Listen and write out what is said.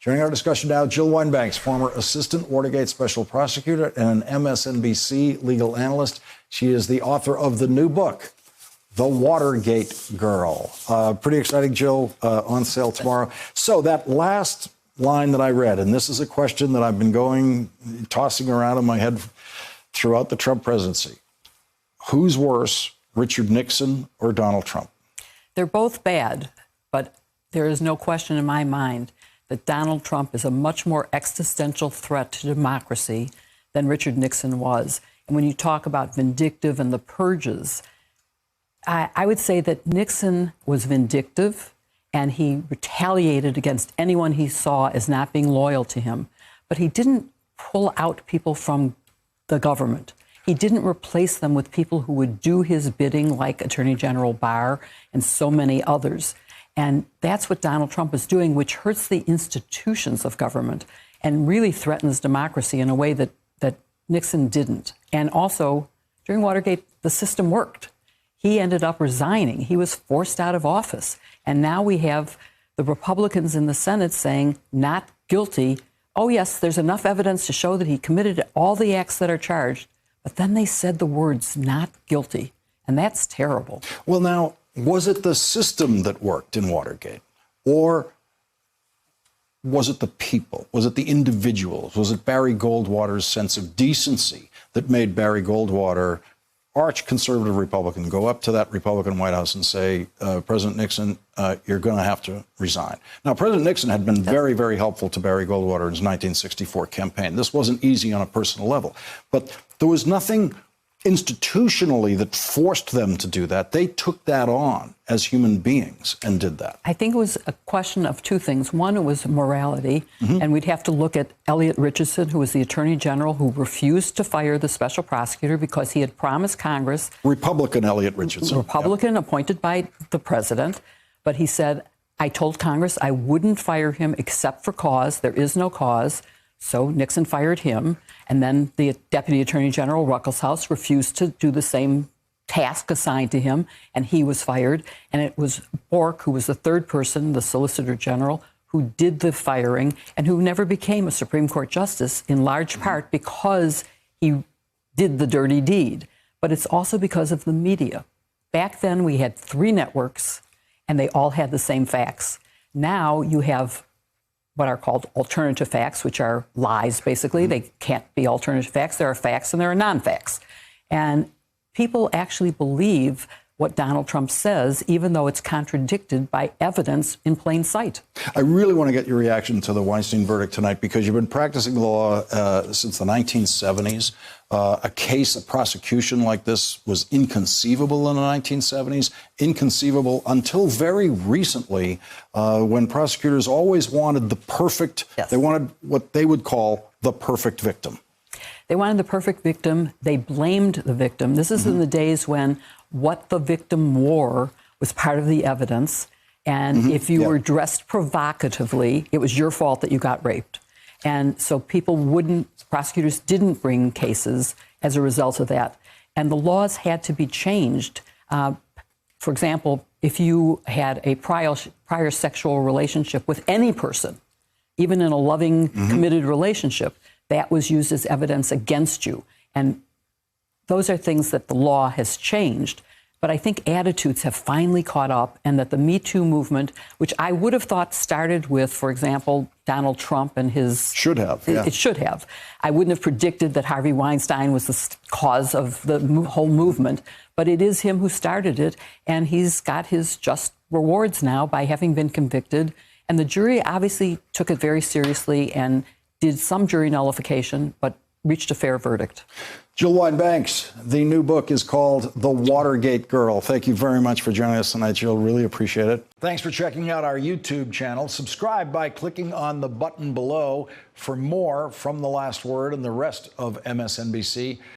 Joining our discussion now, Jill Wine-Banks, former assistant Watergate special prosecutor and an MSNBC legal analyst. She is the author of the new book, The Watergate Girl. Pretty exciting, Jill, on sale tomorrow. So that last line that I read, and this is a question that I've been tossing around in my head throughout the Trump presidency. Who's worse, Richard Nixon or Donald Trump? They're both bad, but there is no question in my mind that Donald Trump is a much more existential threat to democracy than Richard Nixon was. And when you talk about vindictive and the purges, I would say that Nixon was vindictive and he retaliated against anyone he saw as not being loyal to him. But he didn't pull out people from the government. He didn't replace them with people who would do his bidding, like Attorney General Barr and so many others. And that's what Donald Trump is doing, which hurts the institutions of government and really threatens democracy in a way that Nixon didn't. And also, during Watergate, the system worked. He ended up resigning. He was forced out of office. And now we have the Republicans in the Senate saying, not guilty. Oh, yes, there's enough evidence to show that he committed all the acts that are charged. But then they said the words, not guilty. And that's terrible. Well, now, was it the system that worked in Watergate? Or was it the people? Was it the individuals? Was it Barry Goldwater's sense of decency that made Barry Goldwater, arch-conservative Republican, go up to that Republican White House and say, President Nixon, you're going to have to resign? Now, President Nixon had been very, very helpful to Barry Goldwater in his 1964 campaign. This wasn't easy on a personal level. But there was nothing institutionally that forced them to do that. They took that on as human beings and did that. I think it was a question of two things. One, it was morality, and we'd have to look at Elliot Richardson, who was the Attorney General, who refused to fire the special prosecutor because he had promised Congress. Republican Elliot Richardson. Republican, appointed by the president, but he said, I told Congress I wouldn't fire him except for cause. There is no cause. So Nixon fired him, and then the Deputy Attorney General, Ruckelshaus, refused to do the same task assigned to him, and he was fired. And it was Bork, who was the third person, the Solicitor General, who did the firing and who never became a Supreme Court justice, in large part because he did the dirty deed. But it's also because of the media. Back then, we had 3 networks, and they all had the same facts. Now you have what are called alternative facts, which are lies, basically. They can't be alternative facts. There are facts and there are non-facts. And people actually believe what Donald Trump says, even though it's contradicted by evidence in plain sight. I really want to get your reaction to the Weinstein verdict tonight, because you've been practicing law since the 1970s. A prosecution like this was inconceivable in the 1970s, inconceivable until very recently, when prosecutors always wanted the perfect, They wanted what they would call the perfect victim. They wanted the perfect victim. They blamed the victim. This is in the days when what the victim wore was part of the evidence. And if you were dressed provocatively, it was your fault that you got raped. And so prosecutors didn't bring cases as a result of that. And the laws had to be changed. For example, if you had a prior sexual relationship with any person, even in a loving, committed relationship, that was used as evidence against you. And those are things that the law has changed. But I think attitudes have finally caught up, and that the Me Too movement, which I would have thought started with, for example, Donald Trump and his... Should have, yeah. It should have. I wouldn't have predicted that Harvey Weinstein was the cause of the whole movement, but it is him who started it, and he's got his just rewards now by having been convicted. And the jury obviously took it very seriously and did some jury nullification, but reached a fair verdict. Jill Wine-Banks, the new book is called The Watergate Girl. Thank you very much for joining us tonight, Jill. Really appreciate it. Thanks for checking out our YouTube channel. Subscribe by clicking on the button below for more from The Last Word and the rest of MSNBC.